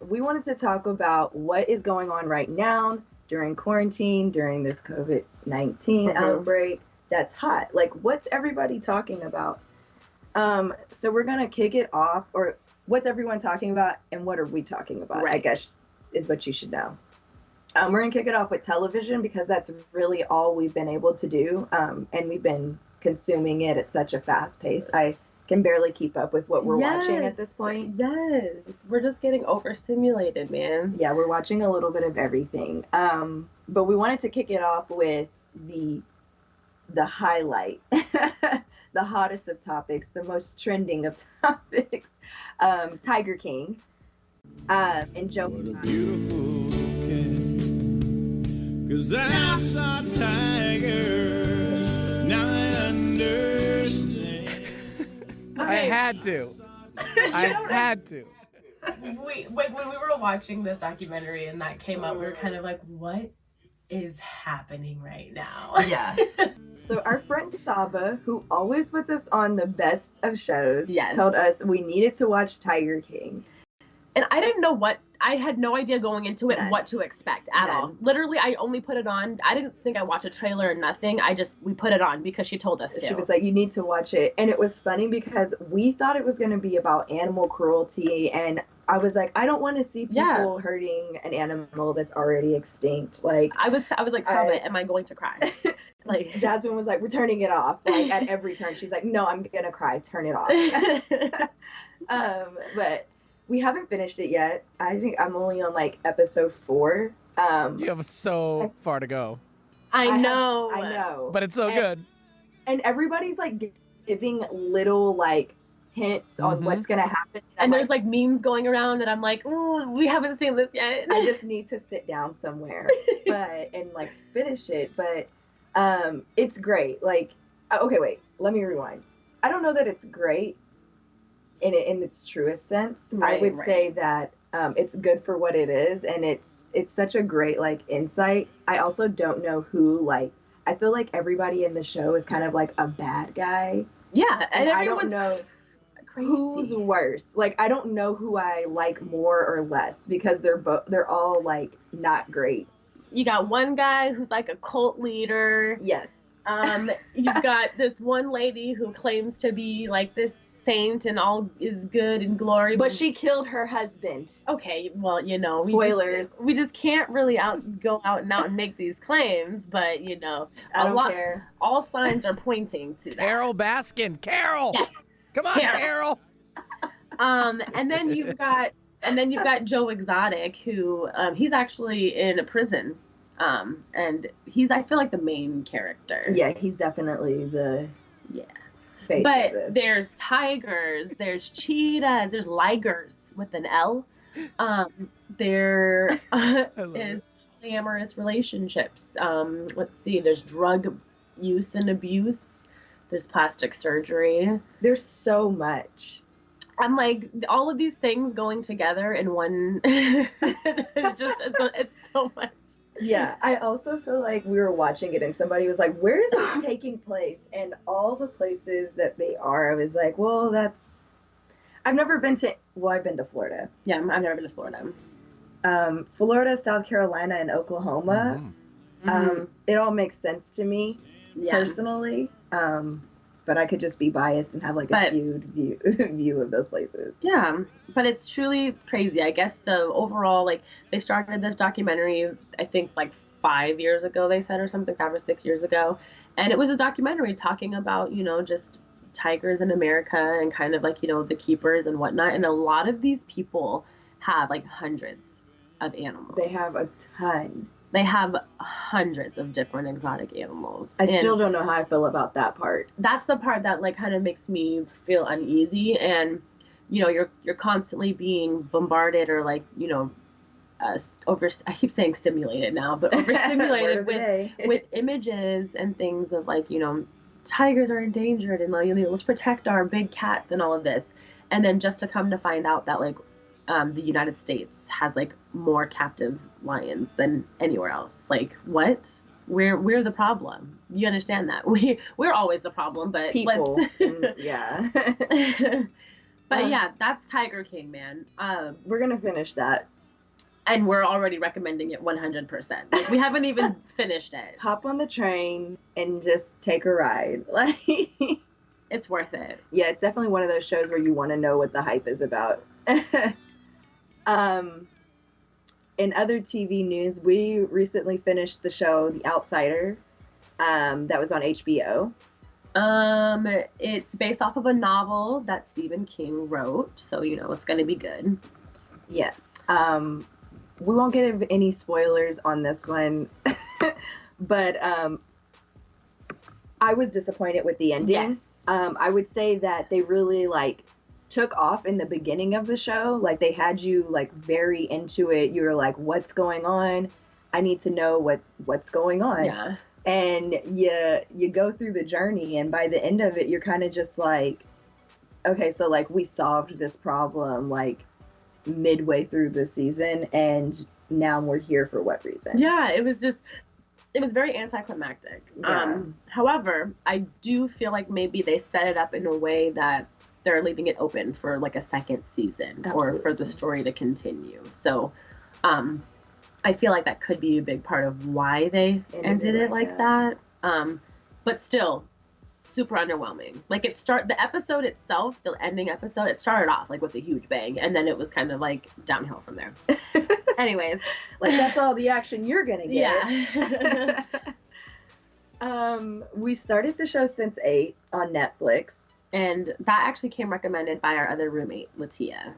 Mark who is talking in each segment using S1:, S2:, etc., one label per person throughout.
S1: we wanted to talk about what is going on right now during quarantine, during this COVID-19 outbreak that's hot. Like, what's everybody talking about? So we're going to kick it off, or what's everyone talking about and what are we talking about, I guess, is what you should know. We're going to kick it off with television because that's really all we've been able to do. And we've been consuming it at such a fast pace. I can barely keep up with what we're watching at this point.
S2: Yes, we're just getting overstimulated, man.
S1: Yeah, we're watching a little bit of everything. But we wanted to kick it off with the highlight, the hottest of topics, the most trending of topics, Tiger King, and Joe.
S3: What a beautiful cat, 'cause I saw Tiger, now I understand.
S4: I had to.
S5: When we were watching this documentary and that came up, we were kind of like, what is happening right now?
S1: Yeah. So our friend Saba, who always puts us on the best of shows, told us we needed to watch Tiger King.
S2: And I didn't know I had no idea going into it what to expect at all. Literally, I only put it on. I didn't think I watched a trailer or nothing. We put it on because she told us to.
S1: She was like, you need to watch it. And it was funny because we thought it was going to be about animal cruelty. And I was like, I don't want to see people hurting an animal that's already extinct. Like,
S2: I was like, Saba, am I going to cry? Like,
S1: Jasmine was like, we're turning it off. Like, at every turn, she's like, no, I'm going to cry. Turn it off. But we haven't finished it yet. I think I'm only on like episode 4.
S4: You have so far to go.
S2: I know.
S1: I know.
S4: But it's so good.
S1: And everybody's like giving little like hints on what's going to happen.
S2: And there's like memes going around that I'm like, ooh, we haven't seen this yet.
S1: I just need to sit down somewhere and like finish it. But it's great. Like, okay, wait, let me rewind. I don't know that it's great in its truest sense. I would say that it's good for what it is, and it's such a great like insight. I also don't know who, like, I feel like everybody in the show is kind of like a bad guy.
S2: Yeah, and
S1: I don't know who's worse. Like, I don't know who I like more or less because they're all like not great.
S2: You got one guy who's like a cult leader.
S1: Yes.
S2: You've got this one lady who claims to be like this saint and all is good and glory,
S1: but she killed her husband.
S2: Okay, well, you know,
S1: spoilers.
S2: We just can't really go out and make these claims, but you know,
S1: I don't care.
S2: All signs are pointing to that.
S4: Carol Baskin, Carol.
S2: Yes.
S4: Come on, Carol.
S2: And then you've got Joe Exotic, who he's actually in a prison, and he's, I feel like, the main character.
S1: Yeah, he's definitely the
S2: But there's tigers, there's cheetahs, there's ligers with an L. There is polyamorous relationships. Let's see, there's drug use and abuse. There's plastic surgery.
S1: There's so much.
S2: I'm like, all of these things going together in one. It's so much.
S1: Yeah, I also feel like we were watching it and somebody was like, where is it taking place? And all the places that they are, I was like, well, I've been to Florida.
S2: Yeah, I've never been to Florida.
S1: Florida, South Carolina, and Oklahoma. It all makes sense to me personally. But I could just be biased and have like a skewed view of those places.
S2: Yeah, but it's truly crazy. I guess the overall, like, they started this documentary, I think like 5 years ago, they said, or something, 5 or 6 years ago. And it was a documentary talking about, you know, just tigers in America and kind of like, you know, the keepers and whatnot. And a lot of these people have like hundreds of animals.
S1: They have a ton.
S2: They have hundreds of different exotic animals.
S1: I still don't know how I feel about that part.
S2: That's the part that like kind of makes me feel uneasy, and you know, you're constantly being bombarded or like, you know, I keep saying stimulated now, but overstimulated with images and things of like, you know, tigers are endangered and like, you know, let's protect our big cats and all of this, and then just to come to find out that like the United States has like more captive lions than anywhere else. Like, what? We're the problem. You understand that? We're always the problem, but
S1: people. Yeah.
S2: But yeah, that's Tiger King, man.
S1: We're gonna finish that.
S2: And we're already recommending it 100%. Like, we haven't even finished it.
S1: Hop on the train and just take a ride. Like,
S2: it's worth it.
S1: Yeah, it's definitely one of those shows where you want to know what the hype is about. In other TV news, we recently finished the show The Outsider. That was on HBO.
S2: It's based off of a novel that Stephen King wrote, so you know it's gonna be good.
S1: Yes. We won't give any spoilers on this one, but I was disappointed with the ending.
S2: Yes.
S1: I would say that they really took off in the beginning of the show. Like, they had you very into it. You were like, what's going on? I need to know what's going on.
S2: Yeah.
S1: And you go through the journey, and by the end of it, you're kind of just like, okay, so we solved this problem midway through the season, and now we're here for what reason?
S2: Yeah, it was very anticlimactic.
S1: Yeah.
S2: However, I do feel like maybe they set it up in a way that they're leaving it open for a second season.
S1: Absolutely.
S2: Or for the story to continue. So, I feel like that could be a big part of why they ended it like that. But still, super underwhelming. The episode itself, the ending episode, it started off with a huge bang, and then it was kind of downhill from there. Anyways,
S1: that's all the action you're gonna get.
S2: Yeah.
S1: We started the show Since 8 on Netflix,
S2: and that actually came recommended by our other roommate, Latia.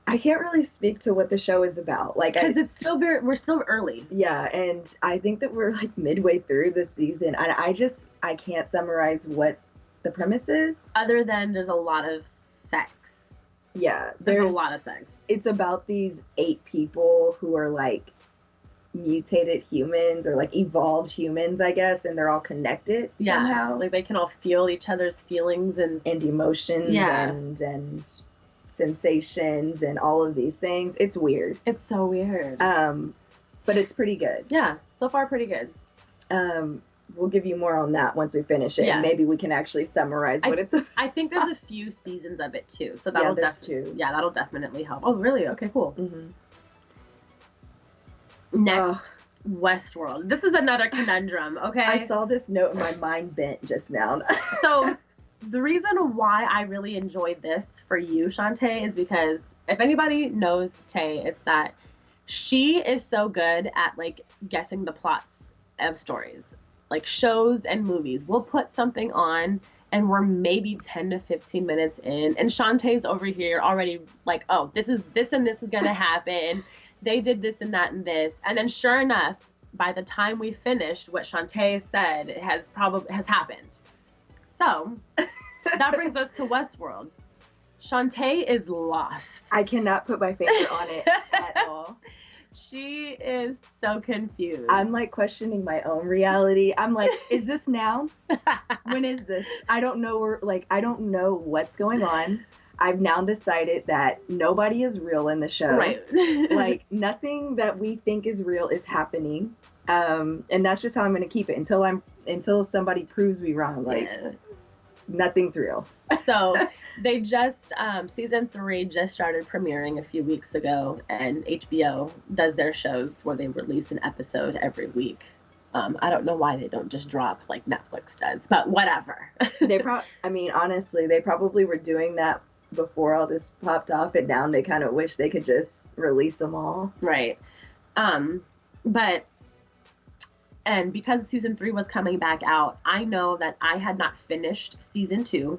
S1: I can't really speak to what the show is about.
S2: Because we're still early.
S1: Yeah, and I think that we're midway through the season, and I can't summarize what the premise is.
S2: Other than there's a lot of sex.
S1: Yeah,
S2: there's a lot of sex.
S1: It's about these 8 people who are mutated humans or evolved humans, I guess, and they're all connected somehow.
S2: They can all feel each other's feelings and
S1: emotions and sensations and all of these things. It's weird.
S2: It's so weird.
S1: But it's pretty good.
S2: Yeah, so far pretty good.
S1: We'll give you more on that once we finish it.
S2: Yeah.
S1: And maybe we can actually summarize what it's about.
S2: I think there's a few seasons of it too, so that'll that'll definitely help. Oh, really? Okay, cool.
S1: Mm-hmm.
S2: Next, Westworld. This is another conundrum, okay?
S1: I saw this note and my mind bent just now.
S2: So, the reason why I really enjoyed this for you, Shantae, is because if anybody knows Tae, it's that she is so good at guessing the plots of stories. Shows and movies. We'll put something on and we're maybe 10 to 15 minutes in, and Shantae's over here already oh, this and this is gonna happen. They did this and that and this. And then sure enough, by the time we finished, what Shantae said has happened. So that brings us to Westworld. Shantae is lost.
S1: I cannot put my finger on it at all.
S2: She is so confused.
S1: I'm questioning my own reality. I'm is this now? When is this? I don't know. I don't know what's going on. I've now decided that nobody is real in the show.
S2: Right.
S1: Nothing that we think is real is happening. And that's just how I'm going to keep it until somebody proves me wrong. Nothing's real.
S2: So they just, season 3 just started premiering a few weeks ago, and HBO does their shows where they release an episode every week. I don't know why they don't just drop like Netflix does, but whatever.
S1: Honestly, they probably were doing that before all this popped off, and now they kind of wish they could just release them all.
S2: Right. And because season 3 was coming back out, I know that I had not finished season 2,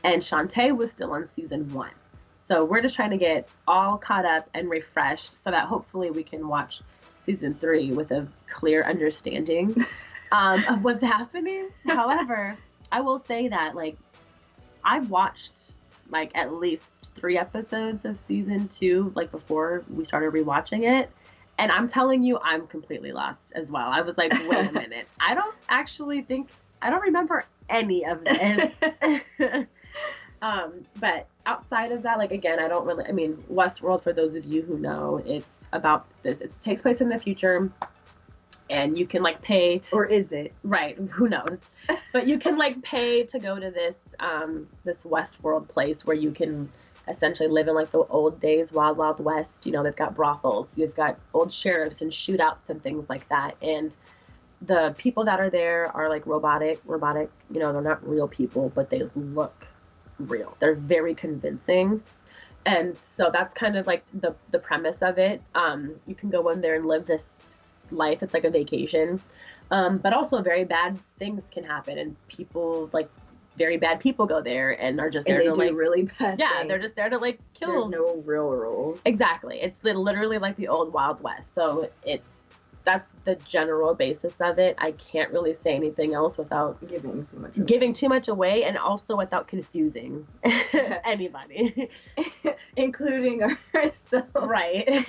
S2: and Shantae was still on season 1. So we're just trying to get all caught up and refreshed so that hopefully we can watch season 3 with a clear understanding of what's happening. However, I will say that I've watched at least 3 episodes of season 2 before we started rewatching it. And I'm telling you, I'm completely lost as well. I was like, wait a minute. I don't remember any of this. But outside of that, again, Westworld, for those of you who know, it's about this. It takes place in the future. and you can like pay,
S1: or is it?
S2: right, who knows, but you can like pay to go to this this Westworld place where you can essentially live in like the old days, wild west. You know, they've got brothels, you've got old sheriffs and shootouts and things like that, and the people that are there are like robotic, you know, they're not real people, but they look real. They're very convincing. And so that's kind of like the premise of it. You can go in there and live this life. It's like a vacation. But also very bad things can happen, and people, like very bad people go there and are just there
S1: and they
S2: to
S1: do
S2: like
S1: really bad
S2: yeah,
S1: things.
S2: they're just there to like kill.
S1: There's no real rules.
S2: Exactly. It's literally like the old Wild West. So that's the general basis of it. I can't really say anything else without giving too much away, and also without confusing anybody,
S1: including ourselves.
S2: Right.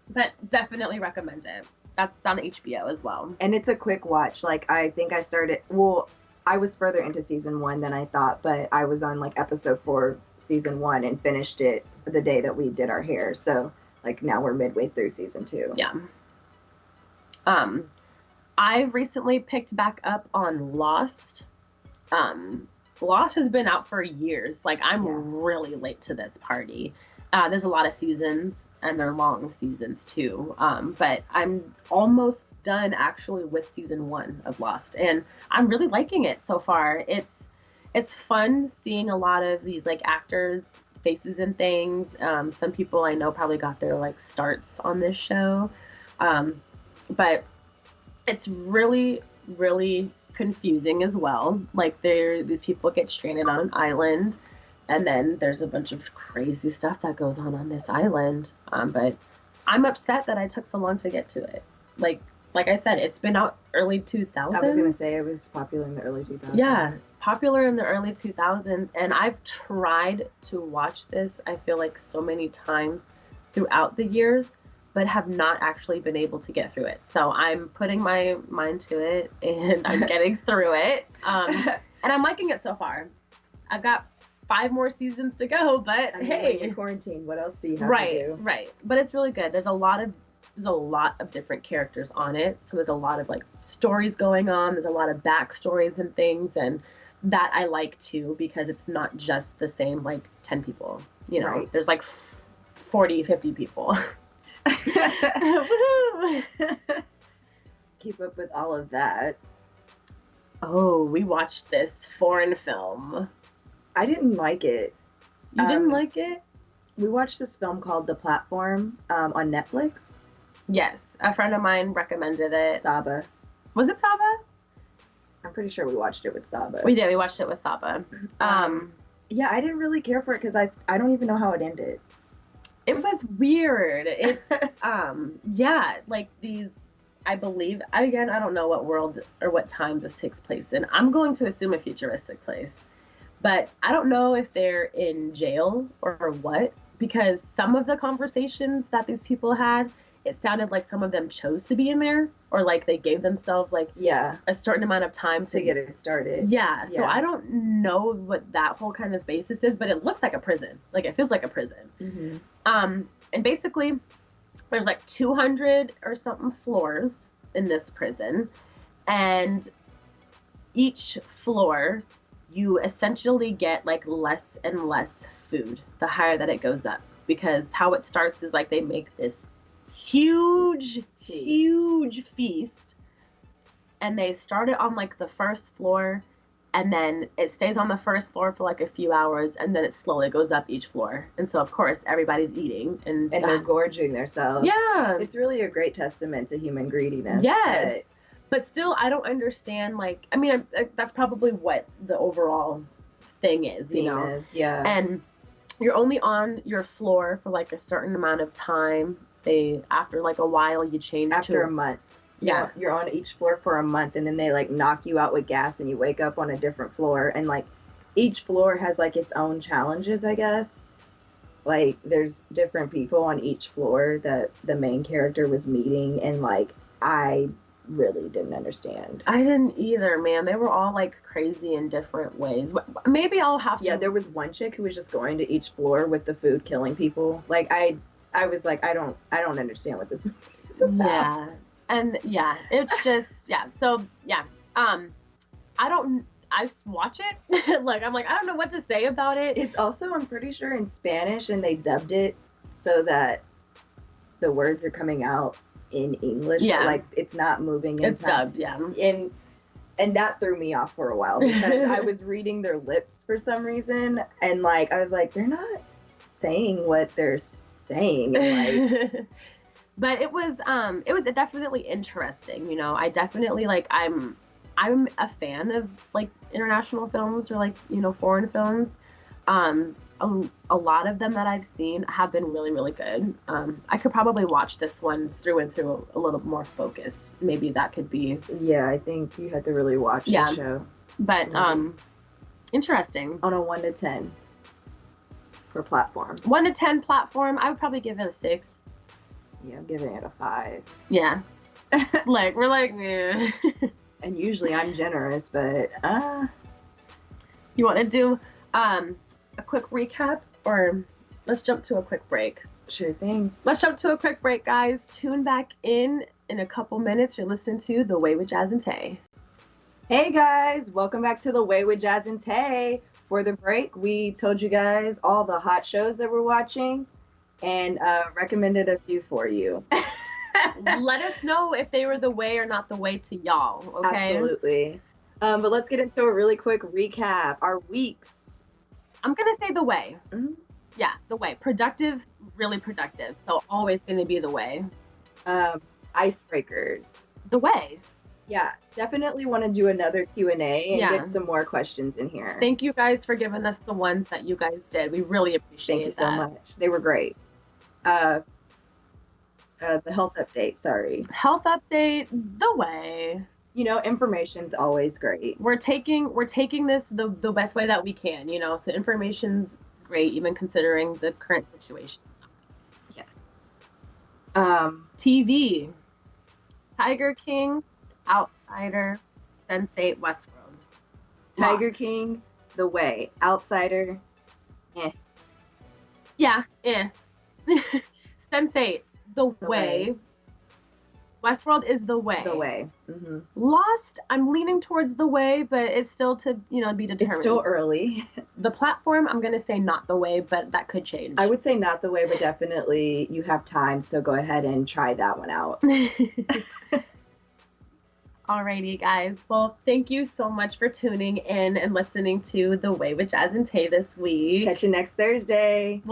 S2: But definitely recommend it. That's on HBO as well.
S1: And it's a quick watch. Like, I think I was further into season 1 than I thought, but I was on like episode 4, season 1, and finished it the day that we did our hair. So like now we're midway through season 2.
S2: Yeah. I've recently picked back up on Lost. Lost has been out for years. Like, I'm really late to this party. There's a lot of seasons, and they're long seasons too. But I'm almost done actually with season 1 of Lost, and I'm really liking it so far. It's fun seeing a lot of these like actors' faces and things. Some people I know probably got their like starts on this show, but it's really, really confusing as well. Like, these people get stranded on an island, and then there's a bunch of crazy stuff that goes on this island. But I'm upset that I took so long to get to it. Like I said, it's been out early 2000s.
S1: I was gonna say it was popular in the early 2000s.
S2: Yeah, popular in the early 2000s, and I've tried to watch this, I feel like, so many times throughout the years, but have not actually been able to get through it. So I'm putting my mind to it, and I'm getting through it. And I'm liking it so far. I've got 5 more seasons to go, but hey,
S1: in quarantine, what else do you have
S2: right,
S1: to do?
S2: Right. But it's really good. There's a lot of different characters on it. So there's a lot of like stories going on. There's a lot of backstories and things, and that I like too, because it's not just the same like 10 people. You know,
S1: right.
S2: There's like 40, 50 people.
S1: Keep up with all of that.
S2: Oh, we watched this foreign film.
S1: I didn't like it.
S2: You didn't like it?
S1: We watched this film called The Platform on Netflix.
S2: Yes, a friend of mine recommended it.
S1: Saba.
S2: Was it Saba?
S1: I'm pretty sure we watched it with Saba.
S2: We did. We watched it with Saba.
S1: Yeah, I didn't really care for it because I don't even know how it ended.
S2: It was weird. It, yeah, like these, I believe, again, I don't know what world or what time this takes place in. I'm going to assume a futuristic place. But I don't know if they're in jail or what, because some of the conversations that these people had, it sounded like some of them chose to be in there, or like they gave themselves like a certain amount of time to
S1: get it started.
S2: Yeah. So I don't know what that whole kind of basis is, but it looks like a prison. Like, it feels like a prison.
S1: Mm-hmm.
S2: And basically there's like 200 or something floors in this prison, and each floor you essentially get like less and less food the higher that it goes up, because how it starts is like they make this huge feast, and they start it on like the first floor, and then it stays on the first floor for like a few hours, and then it slowly goes up each floor. And so of course everybody's eating and
S1: they're gorging themselves.
S2: Yeah,
S1: it's really a great testament to human greediness.
S2: Yes. But still, I don't understand, like, I mean, that's probably what the overall thing is, you know?
S1: Yeah.
S2: And you're only on your floor for, like, a certain amount of time. After, like, a while, you change
S1: after a month.
S2: Yeah.
S1: You're on each floor for a month, and then they, like, knock you out with gas, and you wake up on a different floor. And, like, each floor has, like, its own challenges, I guess. Like, there's different people on each floor that the main character was meeting, and, like, I really didn't understand.
S2: I didn't either, man. They were all like crazy in different ways. Maybe I'll have to.
S1: Yeah, there was one chick who was just going to each floor with the food, killing people. Like, I was like, I don't understand what this movie is about.
S2: Yeah, And yeah, it's just, yeah. So yeah, I watch it. Like, I'm like, I don't know what to say about it.
S1: It's also, I'm pretty sure, in Spanish, and they dubbed it so that the words are coming out in English.
S2: Yeah.
S1: But, like, it's not moving.
S2: It's dubbed, yeah.
S1: And that threw me off for a while because I was reading their lips for some reason, and like I was like, they're not saying what they're saying. And, like,
S2: but it was definitely interesting. You know, I definitely, like, I'm a fan of, like, international films or, like, you know, foreign films. A lot of them that I've seen have been really, really good. I could probably watch this one through and through a little more focused. Maybe that could be.
S1: Yeah, I think you had to really watch the show.
S2: But interesting.
S1: On a 1 to 10 for platform.
S2: 1 to 10 platform, I would probably give it a 6.
S1: Yeah, I'm giving it a 5.
S2: Yeah. Like, we're like, yeah.
S1: And usually I'm generous, but
S2: You want to do a quick recap, or let's jump to a quick break?
S1: Sure thing.
S2: Let's jump to a quick break, guys. Tune back in a couple minutes. You're listening to The Way with Jazz and Tae.
S1: Hey guys, welcome back to The Way with Jazz and Tae. For the break, we told you guys all the hot shows that we're watching and recommended a few for you.
S2: Let us know if they were the way or not the way to y'all, okay?
S1: Absolutely. But let's get into a really quick recap. Our weeks.
S2: I'm going to say the way.
S1: Mm-hmm.
S2: Yeah, the way. Productive, really productive. So always going to be the way.
S1: Icebreakers.
S2: The way.
S1: Yeah, definitely want to do another Q&A and get some more questions in here.
S2: Thank you guys for giving us the ones that you guys did. We really appreciate
S1: Thank you so much. They were great. The health update, sorry.
S2: Health update, the way.
S1: You know, information's always great.
S2: We're taking this the best way that we can, you know. So information's great, even considering the current situation.
S1: Yes.
S2: TV. Tiger King, Outsider, Sense8, Westworld.
S1: Tiger
S2: Lost.
S1: King, The Way. Outsider,
S2: Yeah, Sense8, the way. Westworld is the way.
S1: The Way. Mm-hmm.
S2: Lost, I'm leaning towards the way, but it's still to, you know, be determined.
S1: It's still early.
S2: The platform, I'm going to say not the way, but that could change.
S1: I would say not the way, but definitely you have time, so go ahead and try that one out.
S2: Alrighty, guys. Well, thank you so much for tuning in and listening to The Way with Jazz and Tae this week.
S1: Catch you next Thursday.
S2: We'll